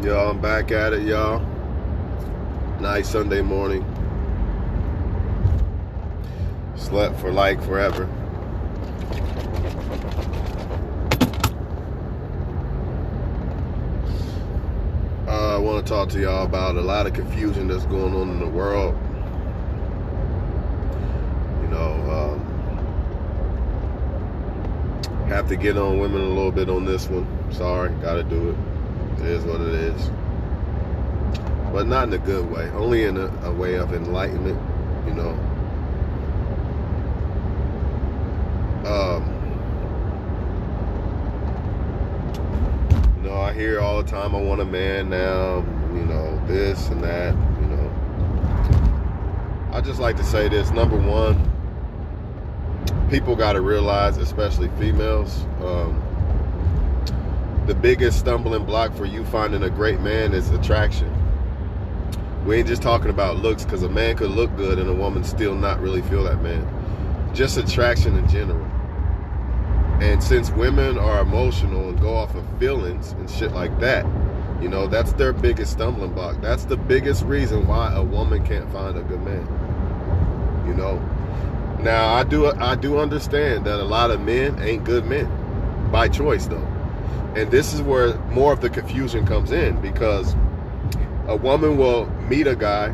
Y'all, I'm back at it, y'all. Nice Sunday morning. Slept for like forever. I want to talk to y'all about a lot of confusion that's going on in the world. Have to get on women a little bit on this one. Sorry, gotta do it. It is what it is. But not in a good way. Only in a way of enlightenment, I hear all the time, I want a man now, this and that, I just like to say this. Number one, people got to realize, especially females, the biggest stumbling block for you finding a great man is attraction. We ain't just talking about looks, because a man could look good and a woman still not really feel that man. Just attraction in general. And since women are emotional and go off of feelings and shit like that, that's their biggest stumbling block. That's the biggest reason why a woman can't find a good man. Now, I do understand that a lot of men ain't good men by choice, though. And this is where more of the confusion comes in, because a woman will meet a guy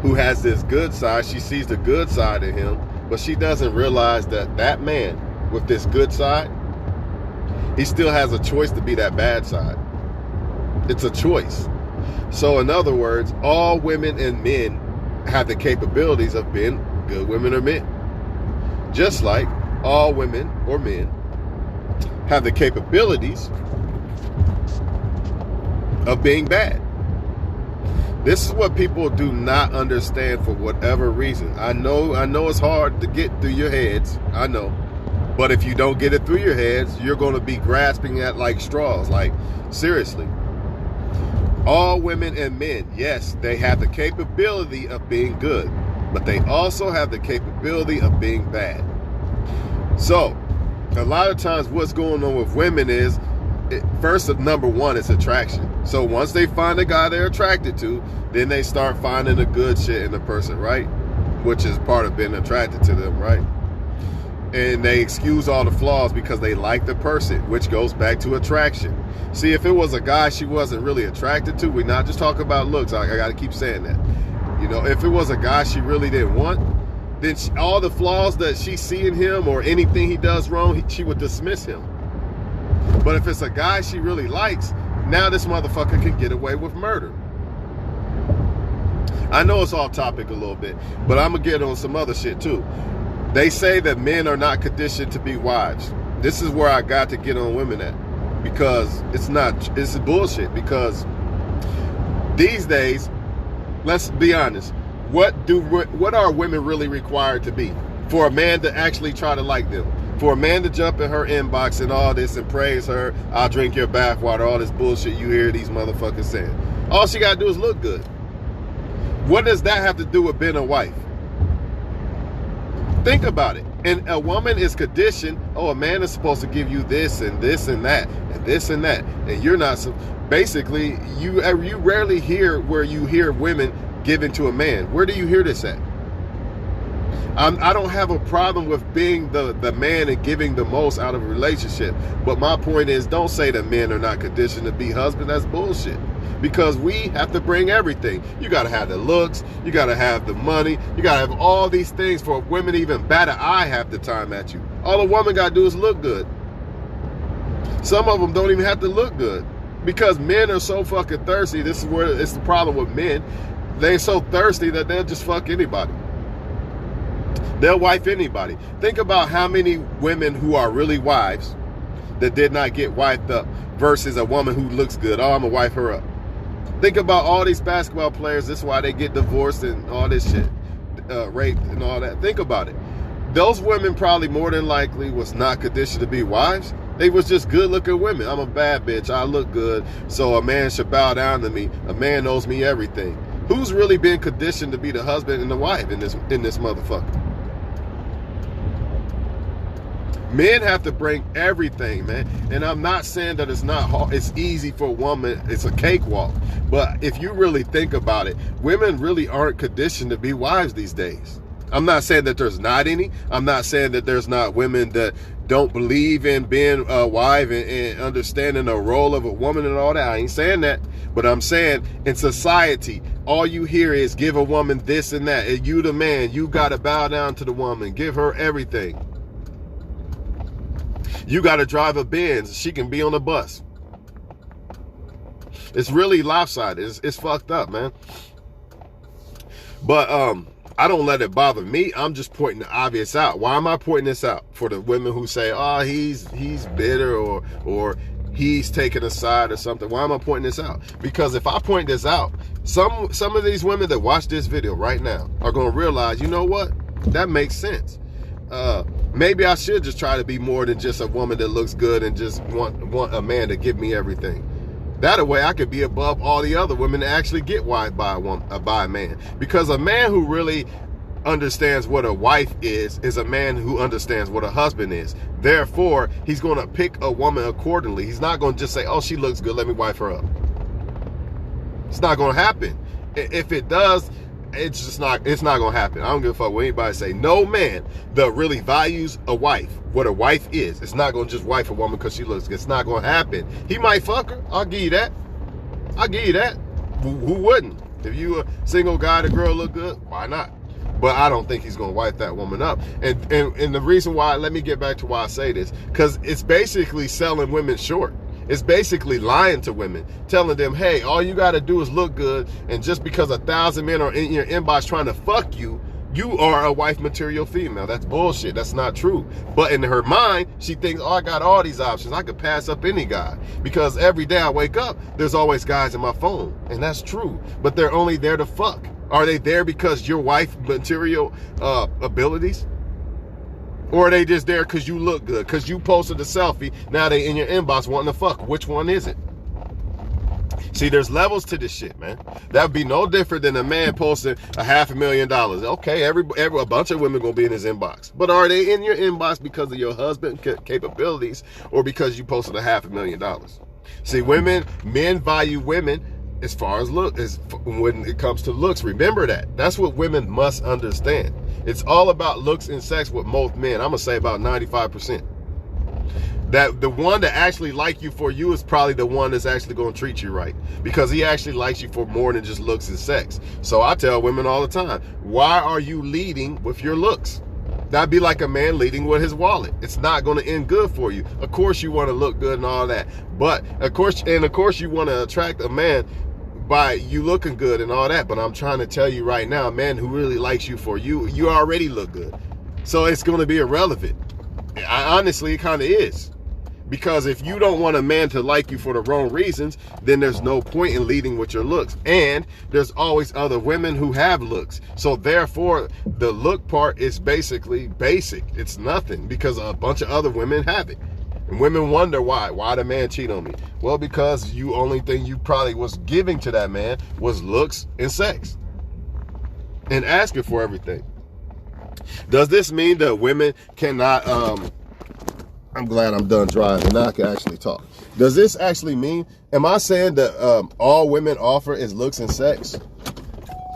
who has this good side. She sees the good side in him, but she doesn't realize that that man with this good side, he still has a choice to be that bad side. It's a choice. So in other words, all women and men have the capabilities of being good women or men. Just like all women or men have the capabilities of being bad. This is what people do not understand for whatever reason. I know it's hard to get through your heads. I know. But if you don't get it through your heads, you're going to be grasping at like straws. Like, seriously. All women and men, yes, they have the capability of being good, but they also have the capability of being bad. So, a lot of times what's going on with women is, first, number one, is attraction. So once they find a guy they're attracted to, then they start finding the good shit in the person, right? Which is part of being attracted to them, right? And they excuse all the flaws because they like the person, which goes back to attraction. See, if it was a guy she wasn't really attracted to, we're not just talking about looks. I got to keep saying that. If it was a guy she really didn't want, then all the flaws that she see in him or anything he does wrong, she would dismiss him. But if it's a guy she really likes, now this motherfucker can get away with murder. I know it's off topic a little bit, but I'm going to get on some other shit too. They say that men are not conditioned to be wives. This is where I got to get on women at, because it's bullshit. Because these days, let's be honest, what are women really required to be for a man to actually try to like them? For a man to jump in her inbox and all this and praise her, I'll drink your bathwater, all this bullshit you hear these motherfuckers saying. All she gotta do is look good. What does that have to do with being a wife? Think about it. And a woman is conditioned, a man is supposed to give you this and this and that and this and that. And you're not, basically, you rarely hear where you hear women giving to a man. Where do you hear this at? I don't have a problem with being the man and giving the most out of a relationship. But my point is, don't say that men are not conditioned to be husband. That's bullshit. Because we have to bring everything. You got to have the looks. You got to have the money. You got to have all these things for women to even bat an eye half the time at you. All a woman got to do is look good. Some of them don't even have to look good. Because men are so fucking thirsty. This is where it's the problem with men. They're so thirsty that they'll just fuck anybody. They'll wife anybody. Think about how many women who are really wives that did not get wifed up versus a woman who looks good. Oh, I'm going to wife her up. Think about all these basketball players. This is why they get divorced and all this shit. Raped and all that. Think about it. Those women probably more than likely was not conditioned to be wives. They was just good looking women. I'm a bad bitch. I look good. So a man should bow down to me. A man knows me everything. Who's really been conditioned to be the husband and the wife in this motherfucker? Men have to bring everything, man. And I'm not saying that it's not hard. It's easy for a woman. It's a cakewalk. But if you really think about it, women really aren't conditioned to be wives these days. I'm not saying that there's not any. I'm not saying that there's not women that don't believe in being a wife and understanding the role of a woman and all that. I ain't saying that. But I'm saying in society, all you hear is give a woman this and that. And you the man, you got to bow down to the woman. Give her everything. You got to drive a Benz. She can be on a bus. It's really lopsided. It's fucked up, man. But I don't let it bother me. I'm just pointing the obvious out. Why am I pointing this out? For the women who say, oh, he's bitter or he's taking a side or something. Why am I pointing this out? Because if I point this out, some of these women that watch this video right now are going to realize, you know what? That makes sense. Maybe I should just try to be more than just a woman that looks good and just want a man to give me everything. That way I could be above all the other women that actually get wifed by a man. Because a man who really understands what a wife is a man who understands what a husband is. Therefore, he's going to pick a woman accordingly. He's not going to just say, oh, she looks good, let me wife her up. It's not going to happen. If it does, it's not going to happen. I don't give a fuck what anybody say. No man that really values a wife, what a wife is, it's not going to just wife a woman because she looks good. It's not going to happen. He might fuck her. I'll give you that. Who wouldn't? If you a single guy, the girl look good, why not? But I don't think he's going to wipe that woman up. And the reason why, let me get back to why I say this, because it's basically selling women short. It's basically lying to women, telling them, hey, all you got to do is look good. And just because 1,000 men are in your inbox trying to fuck you, you are a wife material female. That's bullshit. That's not true. But in her mind, she thinks, oh, I got all these options. I could pass up any guy. Because every day I wake up, there's always guys in my phone. And that's true. But they're only there to fuck. Are they there because your wife material abilities? Or are they just there because you look good? Because you posted a selfie, now they in your inbox wanting to fuck. Which one is it? See, there's levels to this shit, man. That would be no different than a man posting $500,000. Okay, a bunch of women gonna be in his inbox. But are they in your inbox because of your husband's capabilities or because you posted $500,000? See, men value women as far as when it comes to looks. Remember that. That's what women must understand. It's all about looks and sex with most men. I'm gonna say about 95%. That the one that actually like you for you is probably the one that's actually gonna treat you right, because he actually likes you for more than just looks and sex. So I tell women all the time, why are you leading with your looks? That'd be like a man leading with his wallet. It's not going to end good for you. Of course you want to look good and all that, but of course you want to attract a man by you looking good and all that. But I'm trying to tell you right now, a man who really likes you for you already look good. So it's going to be irrelevant. Honestly, it kind of is. Because if you don't want a man to like you for the wrong reasons, then there's no point in leading with your looks. And there's always other women who have looks. So therefore, the look part is basically basic. It's nothing because a bunch of other women have it. And women wonder why. Why the man cheat on me? Well, because only thing you probably was giving to that man was looks and sex. And asking for everything. Does this mean that women cannot... I'm glad I'm done driving. Now I can actually talk. Does this actually mean, am I saying that all women offer is looks and sex?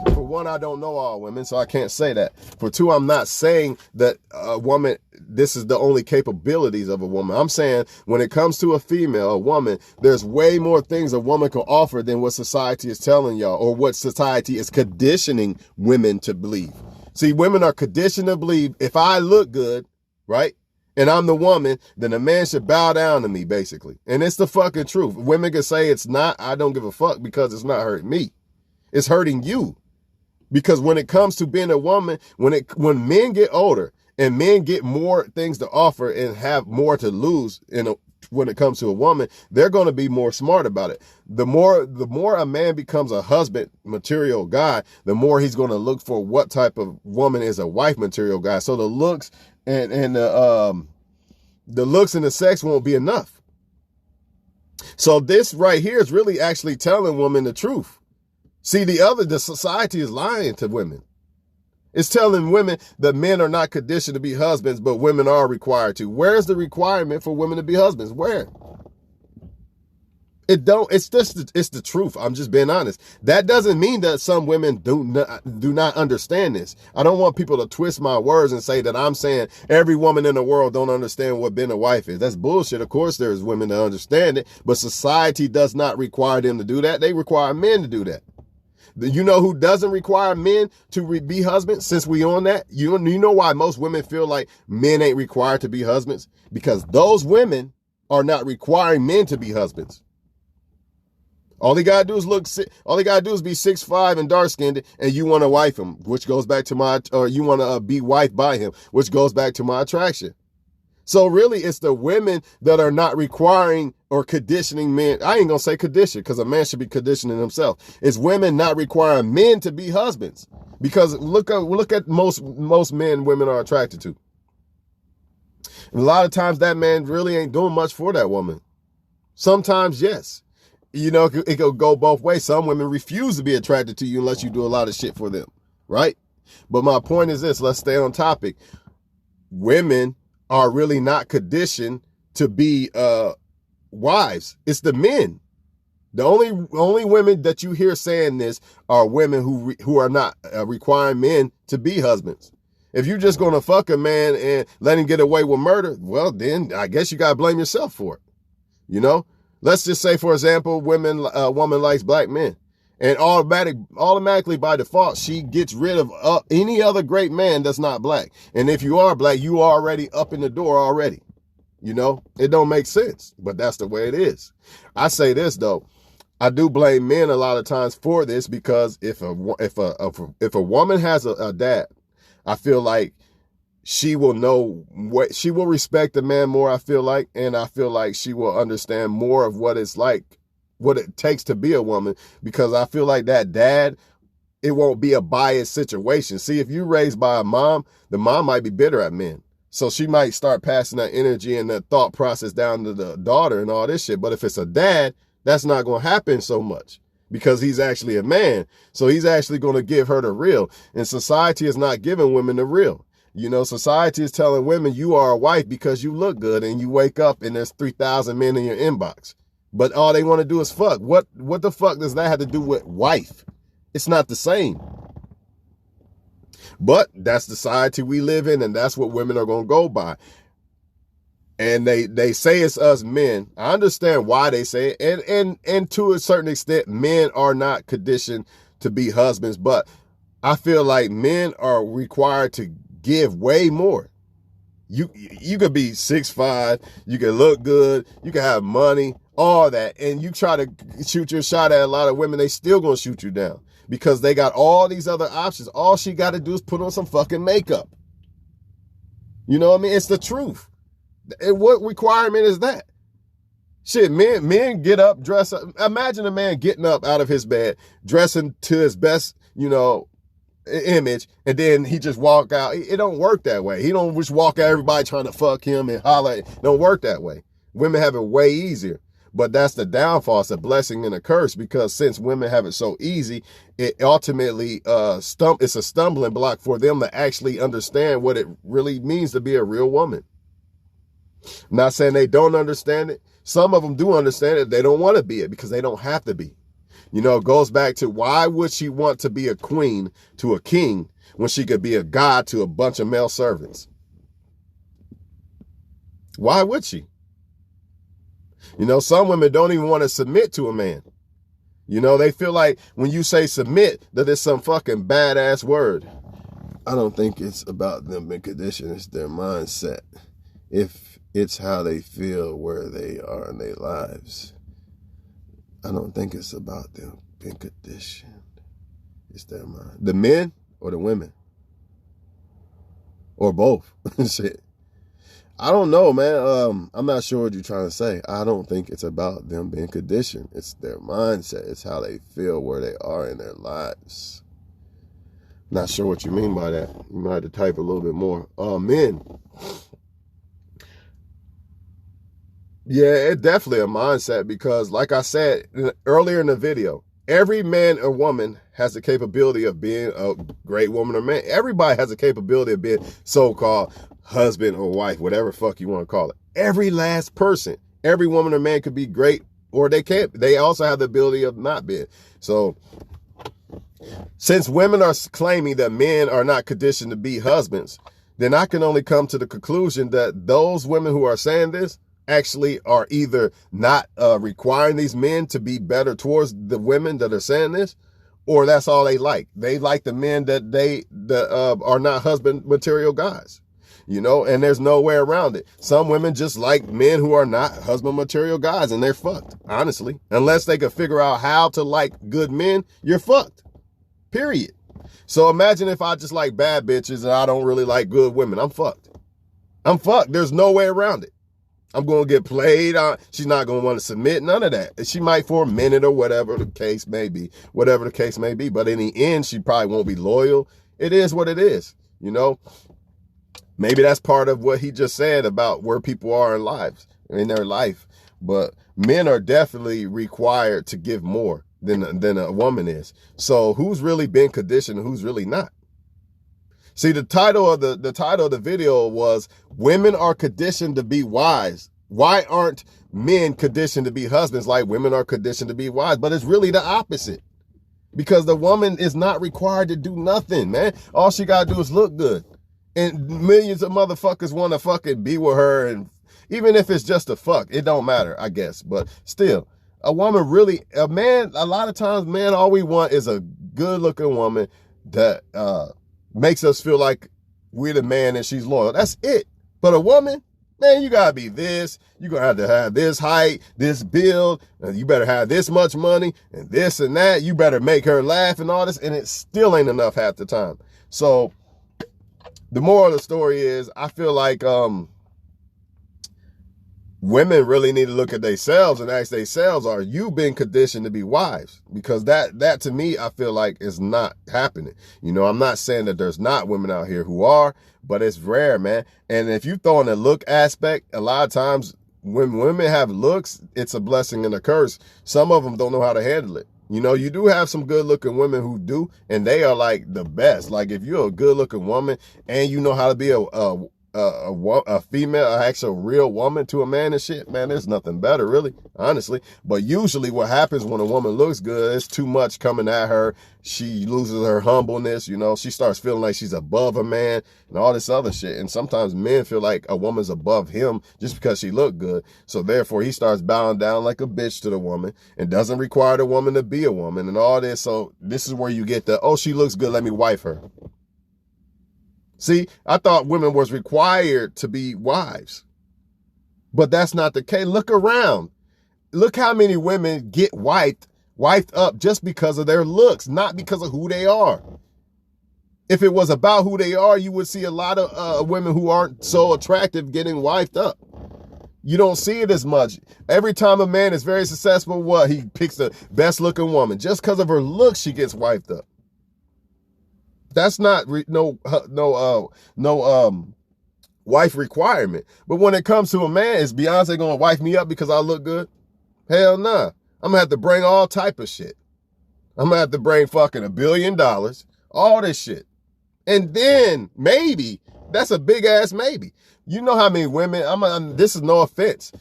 For one, I don't know all women, so I can't say that. For two, I'm not saying that a woman, this is the only capabilities of a woman. I'm saying when it comes to a woman, there's way more things a woman can offer than what society is telling y'all or what society is conditioning women to believe. See, women are conditioned to believe if I look good, right? And I'm the woman, then a man should bow down to me, basically. And it's the fucking truth. Women can say it's not, I don't give a fuck because it's not hurting me. It's hurting you. Because when it comes to being a woman, when men get older and men get more things to offer and have more to lose when it comes to a woman, they're going to be more smart about it. The more a man becomes a husband material guy, the more he's going to look for what type of woman is a wife material guy. So the looks and the looks and the sex won't be enough. So this right here is really actually telling women the truth. See, the society is lying to women. It's telling women that men are not conditioned to be husbands, but women are required to. Where's the requirement for women to be husbands? Where? It's the truth. I'm just being honest. That doesn't mean that some women do not understand this. I don't want people to twist my words and say that I'm saying every woman in the world don't understand what being a wife is. That's bullshit. Of course there's women that understand it, but society does not require them to do that. They require men to do that. You know who doesn't require men to be husbands? Since we on that, you know why most women feel like men ain't required to be husbands? Because those women are not requiring men to be husbands. All they gotta do is be 6'5" and dark skinned, and you want to wife him, which goes back to you want to be wifed by him, which goes back to my attraction. So really, it's the women that are not requiring or conditioning men. I ain't gonna say condition, because a man should be conditioning himself. It's women not requiring men to be husbands. Because look at most men women are attracted to. And a lot of times that man really ain't doing much for that woman. Sometimes, yes. You know, it could go both ways. Some women refuse to be attracted to you unless you do a lot of shit for them, right? But my point is this, let's stay on topic. Women are really not conditioned to be wives. It's the men. The only women that you hear saying this are women who are not requiring men to be husbands. If you're just going to fuck a man and let him get away with murder, well, then I guess you got to blame yourself for it. You know? Let's just say, for example, a woman likes black men, and automatically by default, she gets rid of any other great man that's not black. And if you are black, you are already up in the door already. You know, it don't make sense, but that's the way it is. I say this though, I do blame men a lot of times for this, because if a woman has a dad, I feel like she will she will respect the man more, I feel like, and I feel like she will understand more of what it's like, what it takes to be a woman, because I feel like that dad, it won't be a biased situation. See, if you're raised by a mom, the mom might be bitter at men. So she might start passing that energy and that thought process down to the daughter and all this shit. But if it's a dad, that's not going to happen so much, because he's actually a man. So he's actually going to give her the real. And society is not giving women the real. You know, society is telling women you are a wife because you look good and you wake up and there's 3,000 men in your inbox. But all they want to do is fuck. What the fuck does that have to do with wife? It's not the same. But that's the society we live in, and that's what women are going to go by. And they say it's us men. I understand why they say it. And to a certain extent, men are not conditioned to be husbands. But I feel like men are required to give way more. You could be 6'5", you can look good, you can have money, all that, and you try to shoot your shot at a lot of women, they still gonna shoot you down because they got all these other options. All she got to do is put on some fucking makeup. You know what I mean? It's the truth. And what requirement is that? Shit, men get up, dress up. Imagine a man getting up out of his bed, dressing to his best, image, and then he just walk out. It don't work that way. He don't just walk out everybody trying to fuck him and holler. It don't work that way. Women have it way easier. But that's the downfall. It's a blessing and a curse, because since women have it so easy, it ultimately it's a stumbling block for them to actually understand what it really means to be a real woman. I'm not saying they don't understand it. Some of them do understand it. They don't want to be it because they don't have to be. It goes back to, why would she want to be a queen to a king when she could be a god to a bunch of male servants? Why would she? Some women don't even want to submit to a man. They feel like when you say submit, that it's some fucking badass word. I don't think it's about them being conditioned. It's their mindset. If it's how they feel where they are in their lives, I don't think it's about them being conditioned. It's their mind. The men or the women? Or both? Shit. I don't know, man. I'm not sure what you're trying to say. I don't think it's about them being conditioned. It's their mindset. It's how they feel where they are in their lives. Not sure what you mean by that. You might have to type a little bit more. Men. Yeah, it's definitely a mindset, because like I said earlier in the video, Every man or woman has the capability of being a great woman or man. Everybody has the capability of being so-called husband or wife, whatever fuck you want to call it. Every last person, every woman or man could be great, or they can't. They also have the ability of not being. So since women are claiming that men are not conditioned to be husbands, then I can only come to the conclusion that those women who are saying this actually are either not requiring these men to be better towards the women that are saying this, or that's all they like. They like the men that are not husband material guys, you know, and there's no way around it. Some women just like men who are not husband material guys, and they're fucked, honestly. Unless they can figure out how to like good men, you're fucked, period. So imagine if I just like bad bitches and I don't really like good women. I'm fucked. I'm fucked. There's no way around it. I'm going to get played. She's not going to want to submit. None of that. She might for a minute or whatever the case may be. Whatever the case may be. But in the end, she probably won't be loyal. It is what it is. You know, maybe that's part of what he just said about where people are in their life. But men are definitely required to give more than a woman is. So who's really been conditioned and who's really not? See, the title of the video was "Women Are Conditioned to Be Wives. Why aren't men conditioned to be husbands like women are conditioned to be wives?" But it's really the opposite. Because the woman is not required to do nothing, man. All she gotta do is look good. And millions of motherfuckers want to fucking be with her, and even if it's just a fuck, it don't matter, I guess. But still, a lot of times, man, all we want is a good looking woman that makes us feel like we're the man and she's loyal. That's it. But a woman, man, you gotta be this. You're gonna have to have this height, this build, and you better have this much money and this and that. You better make her laugh and all this, and it still ain't enough half the time. So the moral of the story is, I feel like women really need to look at themselves and ask themselves, are you being conditioned to be wives? Because that to me, I feel like is not happening. You know, I'm not saying that there's not women out here who are, but it's rare, man. And if you throw in a look aspect, a lot of times when women have looks, it's a blessing and a curse. Some of them don't know how to handle it. You know, you do have some good looking women who do, and they are like the best. Like if you're a good looking woman and you know how to be a female, an actual real woman to a man and shit, man, there's nothing better, really, honestly. But usually what happens when a woman looks good, it's too much coming at her. She loses her humbleness, you know, she starts feeling like she's above a man and all this other shit. And sometimes men feel like a woman's above him just because she looked good. So therefore he starts bowing down like a bitch to the woman and doesn't require the woman to be a woman and all this. So this is where you get the, oh, she looks good, let me wife her. See, I thought women was required to be wives, but that's not the case. Look around. Look how many women get wifed up just because of their looks, not because of who they are. If it was about who they are, you would see a lot of women who aren't so attractive getting wifed up. You don't see it as much. Every time a man is very successful, he picks the best looking woman. Just because of her looks, she gets wifed up. That's not wife requirement. But when it comes to a man, is Beyonce gonna wife me up because I look good? Hell nah. I'm gonna have to bring all type of shit. I'm gonna have to bring fucking $1 billion, all this shit. And then maybe, that's a big ass maybe. You know how many women, this is no offense,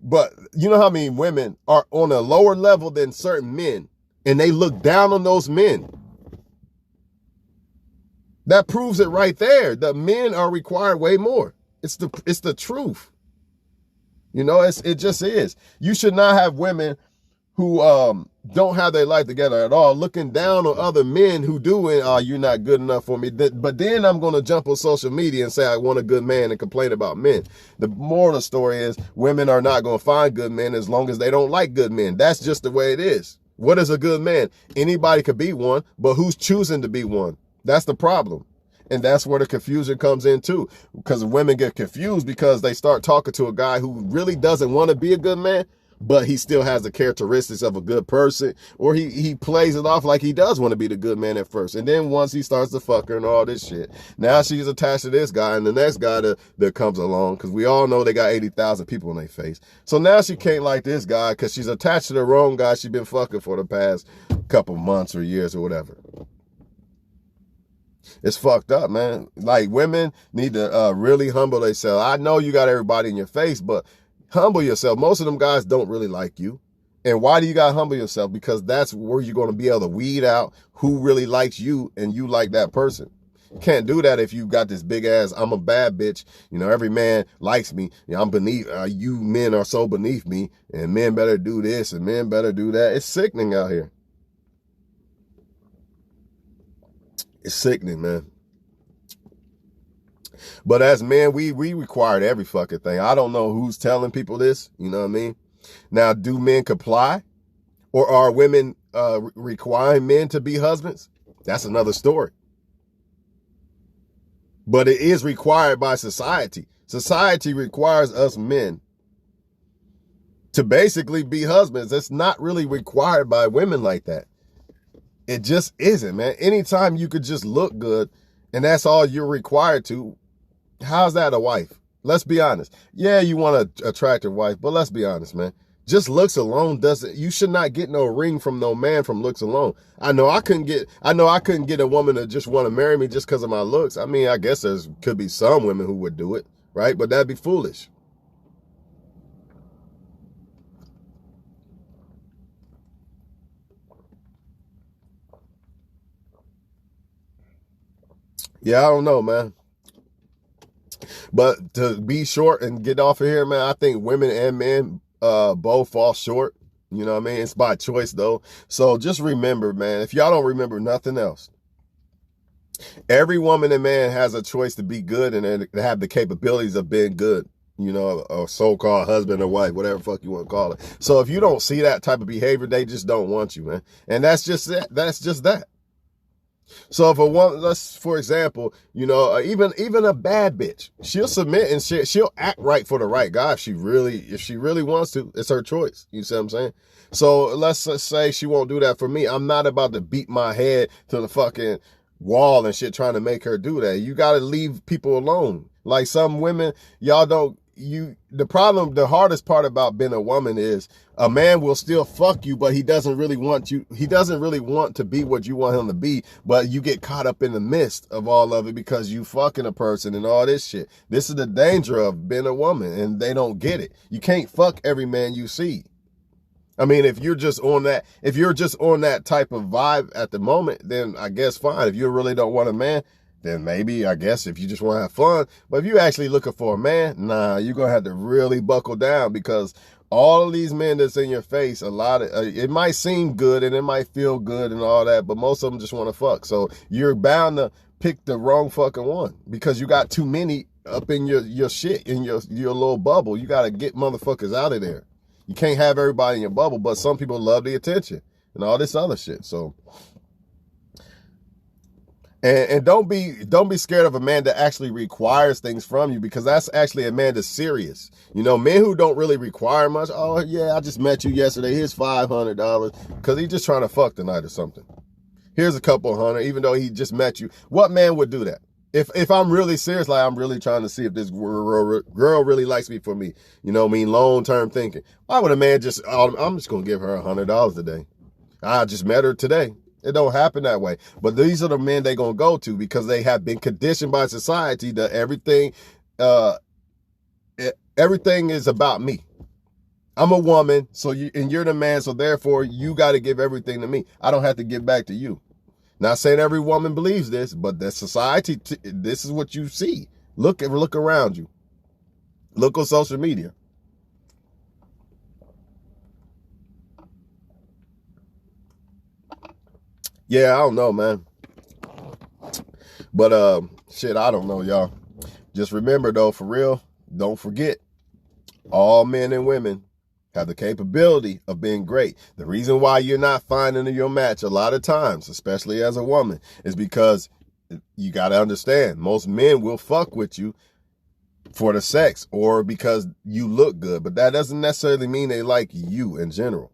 but you know how many women are on a lower level than certain men and they look down on those men. That proves it right there. The men are required way more. It's the truth. You know, it just is. You should not have women who don't have their life together at all looking down on other men who do, and you're not good enough for me. But then I'm going to jump on social media and say I want a good man and complain about men. The moral of the story is women are not going to find good men as long as they don't like good men. That's just the way it is. What is a good man? Anybody could be one, but who's choosing to be one? That's the problem. And that's where the confusion comes in too. Because women get confused because they start talking to a guy who really doesn't want to be a good man, but he still has the characteristics of a good person, or he plays it off like he does want to be the good man at first. And then once he starts to fuck her and all this shit, now she's attached to this guy and the next guy that comes along, because we all know they got 80,000 people in their face. So now she can't like this guy because she's attached to the wrong guy she's been fucking for the past couple months or years or whatever. It's fucked up, man. Like, women need to really humble themselves. I know you got everybody in your face, but humble yourself. Most of them guys don't really like you. And why do you got to humble yourself? Because that's where you're going to be able to weed out who really likes you and you like that person. You can't do that if you got this big ass, I'm a bad bitch, you know, every man likes me, you know, I'm beneath, you men are so beneath me, and men better do this and men better do that. It's sickening out here. It's sickening, man. But as men, we required every fucking thing. I don't know who's telling people this, you know what I mean? Now, do men comply? Or are women requiring men to be husbands? That's another story. But it is required by society. Society requires us men to basically be husbands. It's not really required by women like that. It just isn't, man. Anytime you could just look good and that's all you're required to, how's that a wife? Let's be honest. Yeah, you want an attractive wife, but let's be honest, man. Just looks alone doesn't, you should not get no ring from no man from looks alone. I know I couldn't get a woman to just want to marry me just because of my looks. I mean, I guess could be some women who would do it, right? But that'd be foolish. Yeah, I don't know, man. But to be short and get off of here, man, I think women and men both fall short. You know what I mean? It's by choice, though. So just remember, man, if y'all don't remember nothing else, every woman and man has a choice to be good and to have the capabilities of being good. You know, a so-called husband or wife, whatever the fuck you want to call it. So if you don't see that type of behavior, they just don't want you, man. And that's just that. That's just that. So if a woman, let's, for example, you know, even a bad bitch, she'll submit and she'll act right for the right guy if she really wants to. It's her choice. You see what I'm saying? So let's just say she won't do that for me. I'm not about to beat my head to the fucking wall and shit trying to make her do that. You got to leave people alone. Like some women, y'all don't. The hardest part about being a woman is a man will still fuck you, but he doesn't really want you. He doesn't really want to be what you want him to be, but you get caught up in the midst of all of it because you fucking a person and all this shit. This is the danger of being a woman, and they don't get it. You can't fuck every man you see. I mean, if you're just on that type of vibe at the moment, then I guess fine. If you really don't want a man, then maybe, I guess, if you just want to have fun. But if you're actually looking for a man, nah, you're going to have to really buckle down, because all of these men that's in your face, a lot of, it might seem good and it might feel good and all that, but most of them just want to fuck. So you're bound to pick the wrong fucking one because you got too many up in your shit, in your little bubble. You got to get motherfuckers out of there. You can't have everybody in your bubble, but some people love the attention and all this other shit. So, and don't be scared of a man that actually requires things from you, because that's actually a man that's serious. You know, men who don't really require much. Oh yeah, I just met you yesterday. Here's $500 because he's just trying to fuck tonight or something. Here's a couple hundred, even though he just met you. What man would do that? If I'm really serious, like I'm really trying to see if this girl really likes me for me, you know what I mean, long-term thinking. Why would a man just, I'm just going to give her $100 today. I just met her today. It don't happen that way. But these are the men they're going to go to because they have been conditioned by society that everything is about me. I'm a woman, and you're the man, so therefore you got to give everything to me. I don't have to give back to you. Not saying every woman believes this, but the society, this is what you see. Look around you. Look on social media. Yeah, I don't know, man. But shit, I don't know, y'all. Just remember though, for real, don't forget, all men and women have the capability of being great. The reason why you're not finding your match a lot of times, especially as a woman, is because you got to understand, most men will fuck with you for the sex or because you look good. But that doesn't necessarily mean they like you in general.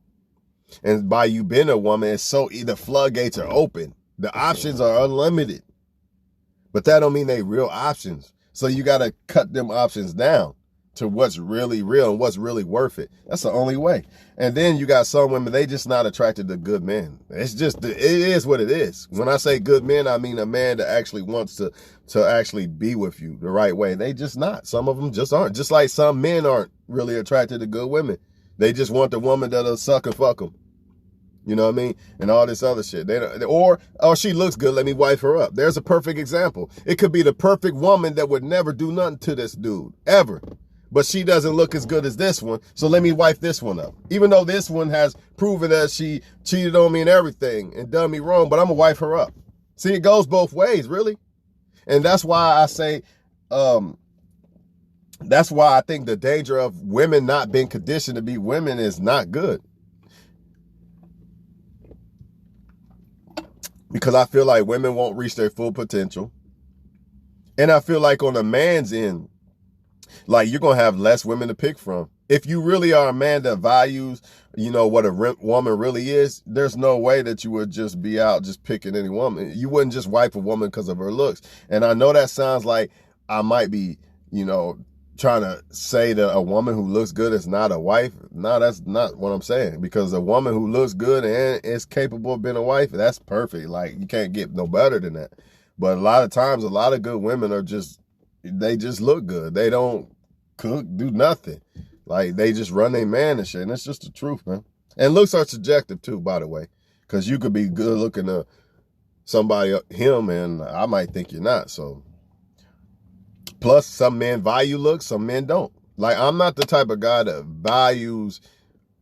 And by you being a woman, it's so the floodgates are open. The options are unlimited. But that don't mean they real options. So you got to cut them options down to what's really real and what's really worth it. That's the only way. And then you got some women, they just not attracted to good men. It's just, it is what it is. When I say good men, I mean a man that actually wants to actually be with you the right way. They just not. Some of them just aren't. Just like some men aren't really attracted to good women. They just want the woman that'll suck and fuck them. You know what I mean? And all this other shit. Or she looks good, let me wife her up. There's a perfect example. It could be the perfect woman that would never do nothing to this dude, ever. But she doesn't look as good as this one, so let me wife this one up. Even though this one has proven that she cheated on me and everything and done me wrong, but I'm going to wife her up. See, it goes both ways, really. And that's why I say, that's why I think the danger of women not being conditioned to be women is not good. Because I feel like women won't reach their full potential. And I feel like on a man's end, like you're going to have less women to pick from. If you really are a man that values, you know, what a woman really is, there's no way that you would just be out just picking any woman. You wouldn't just wife a woman because of her looks. And I know that sounds like I might be, you know, trying to say that a woman who looks good is not a wife. No, that's not what I'm saying. Because a woman who looks good and is capable of being a wife, that's perfect. Like, you can't get no better than that. But a lot of times, a lot of good women are just, they just look good. They don't cook, do nothing. Like, they just run their man and shit. And that's just the truth, man. And looks are subjective too, by the way. Because you could be good looking to somebody, him, and I might think you're not. So, plus some men value looks, some men don't. Like, I'm not the type of guy that values,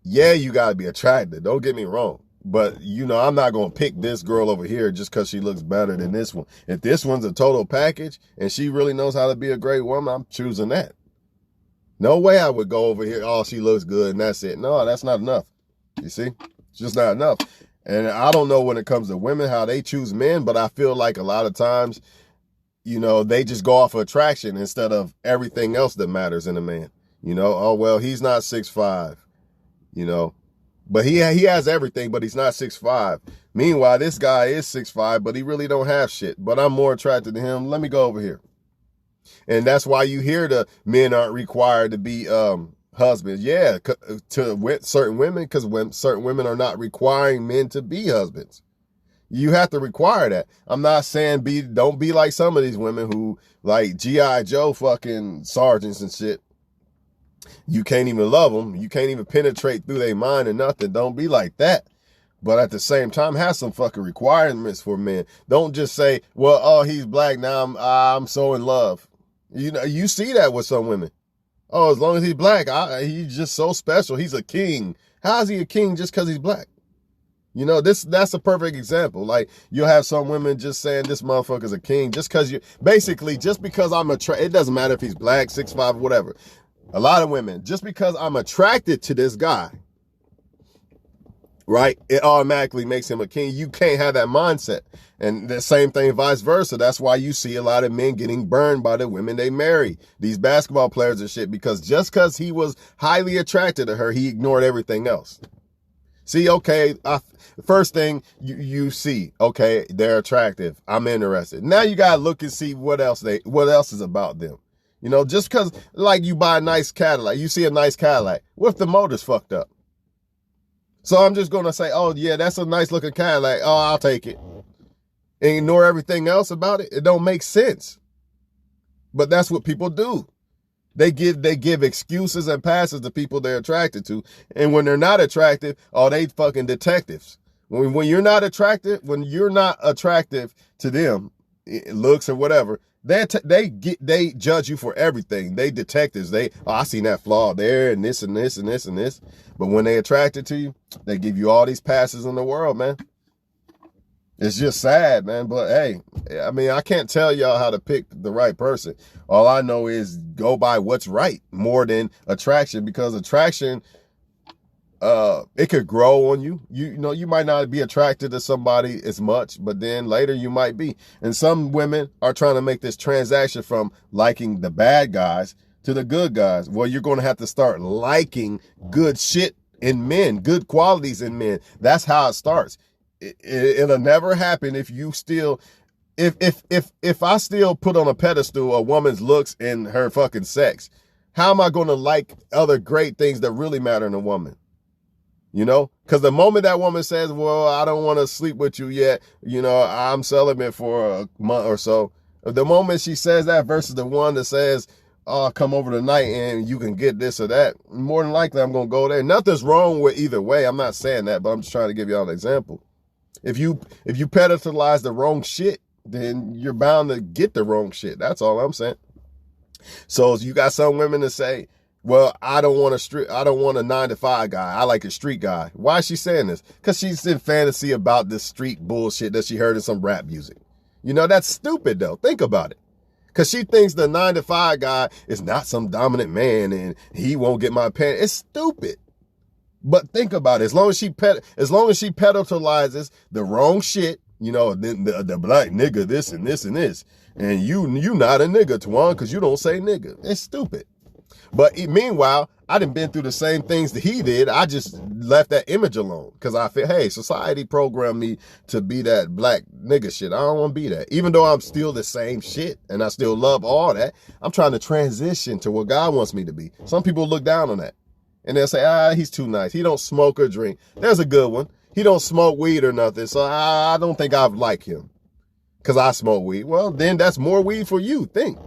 yeah, you got to be attractive. Don't get me wrong. But, you know, I'm not going to pick this girl over here just because she looks better than this one. If this one's a total package and she really knows how to be a great woman, I'm choosing that. No way I would go over here, oh, she looks good and that's it. No, that's not enough. You see? It's just not enough. And I don't know when it comes to women, how they choose men, but I feel like a lot of times, you know, they just go off of attraction instead of everything else that matters in a man. You know, oh, well, he's not 6'5", you know. But he has everything, but he's not 6'5". Meanwhile, this guy is 6'5", but he really don't have shit. But I'm more attracted to him. Let me go over here. And that's why you hear the men aren't required to be husbands. Yeah, to certain women, because certain women are not requiring men to be husbands. You have to require that. I'm not saying don't be like some of these women who like G.I. Joe fucking sergeants and shit. You can't even love them. You can't even penetrate through their mind or nothing. Don't be like that. But at the same time, have some fucking requirements for men. Don't just say, well, oh, he's black, now I'm so in love. You know, you see that with some women. Oh, as long as he's black, he's just so special. He's a king. How is he a king just because he's black? You know, that's a perfect example. Like, you'll have some women just saying this motherfucker's a king just because just because I'm it doesn't matter if he's black, 6'5", whatever. A lot of women, just because I'm attracted to this guy, right, it automatically makes him a king. You can't have that mindset. And the same thing vice versa. That's why you see a lot of men getting burned by the women they marry. These basketball players and shit, because just because he was highly attracted to her, he ignored everything else. See, okay, first thing you see, okay, they're attractive. I'm interested. Now you gotta look and see what else is about them. You know, just because, like, you buy a nice Cadillac, you see a nice Cadillac. What if the motor's fucked up? So I'm just going to say, oh, yeah, that's a nice looking Cadillac. Oh, I'll take it. And ignore everything else about it. It don't make sense. But that's what people do. They give excuses and passes to people they're attracted to. And when they're not attractive, oh, they fucking detectives. When you're not attractive, to them, looks or whatever, they judge you for everything. They detectives. I seen that flaw there and this and this and this and this. But when they attracted to you, they give you all these passes in the world, man. It's just sad, man. But hey, I mean, I can't tell y'all how to pick the right person. All I know is go by what's right more than attraction, because attraction, it could grow on you. You know, you might not be attracted to somebody as much, but then later you might be. And some women are trying to make this transaction from liking the bad guys to the good guys. Well, you're going to have to start liking good shit in men, good qualities in men. That's how it starts. It'll never happen if you still, if I still put on a pedestal a woman's looks and her fucking sex, how am I going to like other great things that really matter in a woman? You know, because the moment that woman says, well, I don't want to sleep with you yet, you know, I'm celibate for a month or so. The moment she says that versus the one that says, oh, come over tonight and you can get this or that, more than likely I'm going to go there. Nothing's wrong with either way. I'm not saying that, but I'm just trying to give y'all an example. If you pedestalize the wrong shit, then you're bound to get the wrong shit. That's all I'm saying. So you got some women that say, well, I don't want a 9-to-5 guy. I like a street guy. Why is she saying this? Because she's in fantasy about this street bullshit that she heard in some rap music. You know, that's stupid though. Think about it. Because she thinks the 9-to-5 guy is not some dominant man and he won't get my pen. It's stupid. But think about it. As long as she pedestalizes the wrong shit, you know, the black nigga, this and this and this, and you not a nigga, Twan, because you don't say nigga. It's stupid. But meanwhile, I done been through the same things that he did. I just left that image alone because I feel, hey, society programmed me to be that black nigga shit. I don't want to be that. Even though I'm still the same shit and I still love all that, I'm trying to transition to what God wants me to be. Some people look down on that and they'll say, he's too nice. He don't smoke or drink. There's a good one. He don't smoke weed or nothing. So I don't think I like him. Because I smoke weed. Well, then that's more weed for you. Think.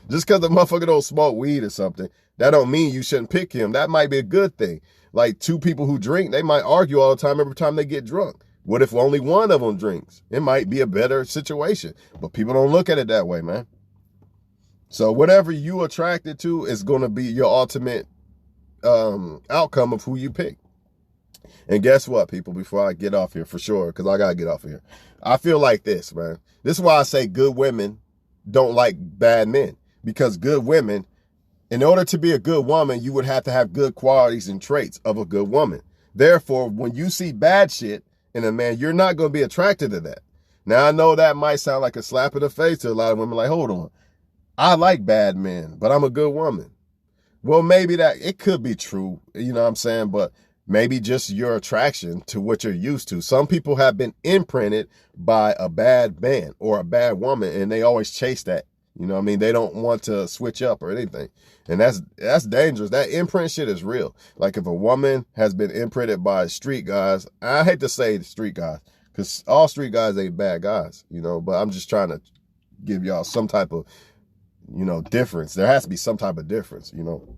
Just because the motherfucker don't smoke weed or something, that don't mean you shouldn't pick him. That might be a good thing. Like two people who drink, they might argue all the time every time they get drunk. What if only one of them drinks? It might be a better situation. But people don't look at it that way, man. So whatever you attracted to is going to be your ultimate outcome of who you pick. And guess what, people, before I get off here for sure, because I got to get off here. I feel like this, man. This is why I say good women don't like bad men. Because good women, in order to be a good woman, you would have to have good qualities and traits of a good woman. Therefore, when you see bad shit in a man, you're not going to be attracted to that. Now, I know that might sound like a slap in the face to a lot of women. Like, hold on. I like bad men, but I'm a good woman. Well, maybe that, it could be true. You know what I'm saying? But maybe just your attraction to what you're used to. Some people have been imprinted by a bad man or a bad woman, and they always chase that. You know what I mean? They don't want to switch up or anything. And that's dangerous. That imprint shit is real. Like if a woman has been imprinted by street guys, I hate to say street guys, because all street guys ain't bad guys, you know, but I'm just trying to give y'all some type of, you know, difference. There has to be some type of difference, you know.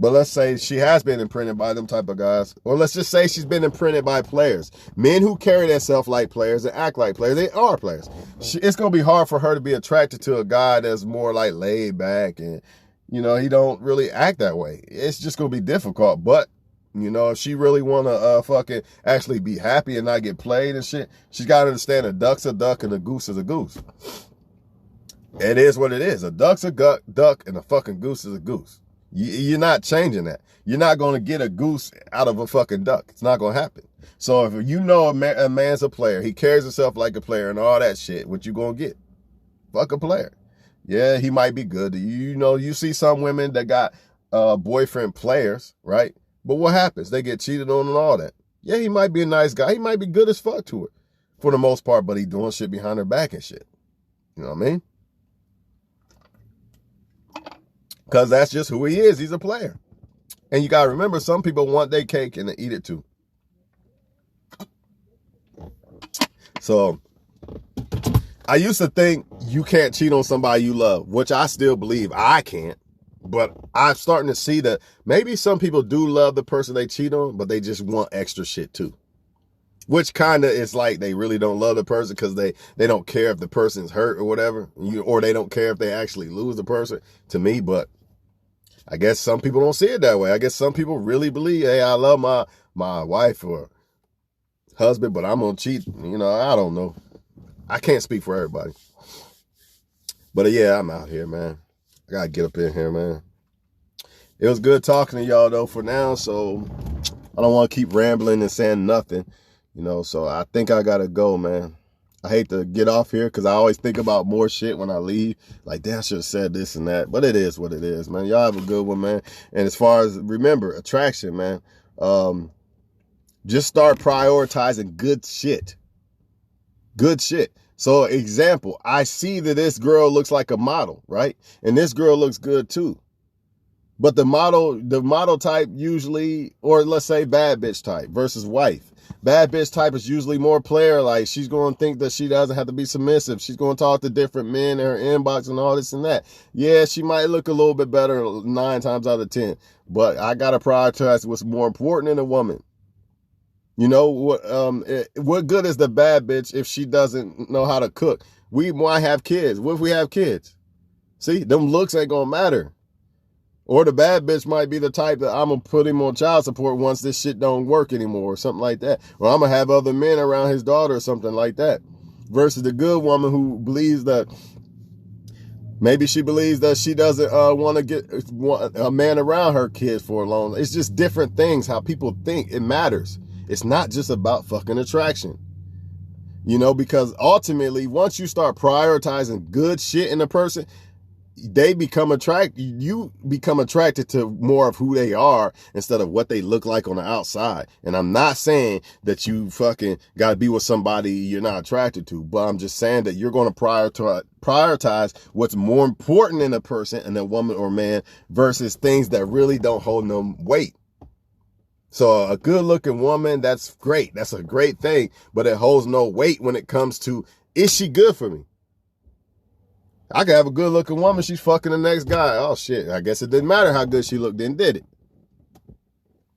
But let's say she has been imprinted by them type of guys. Or let's just say she's been imprinted by players. Men who carry themselves like players and act like players. They are players. It's going to be hard for her to be attracted to a guy that's more like laid back and, you know, he don't really act that way. It's just going to be difficult. But, you know, if she really want to fucking actually be happy and not get played and shit, she's got to understand a duck's a duck and a goose is a goose. It is what it is. A duck's a duck and a fucking goose is a goose. You're not changing that. You're not going to get a goose out of a fucking duck. It's not going to happen. So if you know a man's a player, he carries himself like a player and all that shit, what you going to get? Fuck a player. Yeah, he might be good. You know, you see some women that got boyfriend players, right? But what happens? They get cheated on and all that. Yeah, he might be a nice guy. He might be good as fuck to her for the most part, but he doing shit behind her back and shit. You know what I mean? Because that's just who he is. He's a player. And you got to remember, some people want their cake and they eat it too. So, I used to think you can't cheat on somebody you love, which I still believe I can't. But I'm starting to see that maybe some people do love the person they cheat on, but they just want extra shit too. Which kind of is like they really don't love the person because they don't care if the person's hurt or whatever. Or they don't care if they actually lose the person, to me. But I guess some people don't see it that way. I guess some people really believe, hey, I love my wife or husband, but I'm going to cheat. You know, I don't know. I can't speak for everybody. But yeah, I'm out here, man. I got to get up in here, man. It was good talking to y'all, though, for now. So I don't want to keep rambling and saying nothing, you know. So I think I got to go, man. I hate to get off here because I always think about more shit when I leave. Like, damn, I should have said this and that. But it is what it is, man. Y'all have a good one, man. And as far as, remember, attraction, man. Just start prioritizing good shit. Good shit. So, example, I see that this girl looks like a model, right? And this girl looks good too. But the model type usually, or let's say bad bitch type versus wife. Bad bitch type is usually more player. Like, she's going to think that she doesn't have to be submissive. She's going to talk to different men in her inbox and all this and that. Yeah, she might look a little bit better 9 times out of 10. But I got to prioritize what's more important in a woman. You know, what good is the bad bitch if she doesn't know how to cook? We might have kids. What if we have kids? See, them looks ain't going to matter. Or the bad bitch might be the type that I'm going to put him on child support once this shit don't work anymore or something like that. Or I'm going to have other men around his daughter or something like that. Versus the good woman who believes that, maybe she believes that she doesn't want to get a man around her kids for a long. It's just different things, how people think. It matters. It's not just about fucking attraction. You know, because ultimately, once you start prioritizing good shit in a person, you become attracted to more of who they are instead of what they look like on the outside. And I'm not saying that you fucking got to be with somebody you're not attracted to, but I'm just saying that you're going to prioritize what's more important in a person, in a woman or man, versus things that really don't hold no weight. So a good looking woman, that's great. That's a great thing, but it holds no weight when it comes to, is she good for me? I could have a good looking woman, she's fucking the next guy. Oh shit, I guess it didn't matter how good she looked, then did it?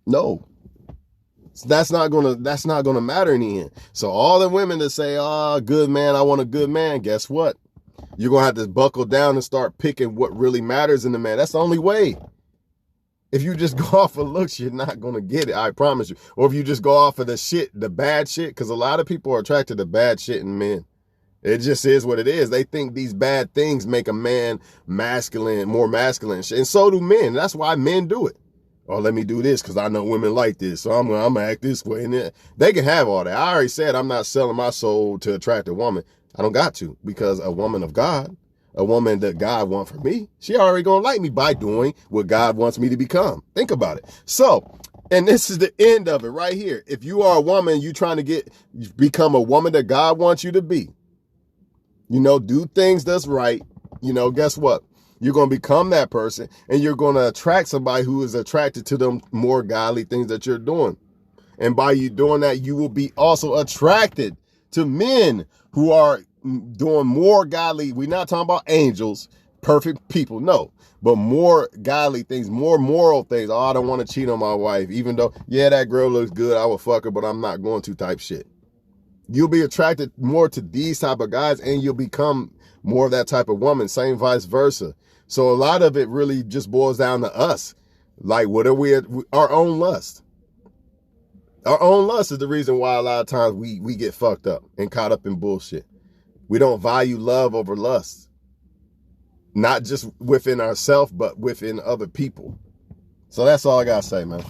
No. That's not gonna matter in the end. So all the women that say, oh, good man, I want a good man, guess what? You're gonna have to buckle down and start picking what really matters in the man. That's the only way. If you just go off of looks, you're not gonna get it, I promise you. Or if you just go off of the bad shit, because a lot of people are attracted to bad shit in men. It just is what it is. They think these bad things make a man masculine, more masculine. And so do men. That's why men do it. Oh, let me do this because I know women like this. So I'm going to act this way. And they can have all that. I already said I'm not selling my soul to attract a woman. I don't got to, because a woman of God, a woman that God wants for me, she already going to like me by doing what God wants me to become. Think about it. So, and this is the end of it right here. If you are a woman, you trying to become a woman that God wants you to be. You know, do things that's right. You know, guess what? You're going to become that person, and you're going to attract somebody who is attracted to them more godly things that you're doing. And by you doing that, you will be also attracted to men who are doing more godly. We're not talking about angels, perfect people, no. But more godly things, more moral things. Oh, I don't want to cheat on my wife, even though, yeah, that girl looks good, I will fuck her, but I'm not going to type shit. You'll be attracted more to these type of guys, and you'll become more of that type of woman. Same vice versa. So a lot of it really just boils down to us. Like, what are we at? Our own lust. Our own lust is the reason why a lot of times we get fucked up and caught up in bullshit. We don't value love over lust. Not just within ourselves, but within other people. So that's all I gotta say, man.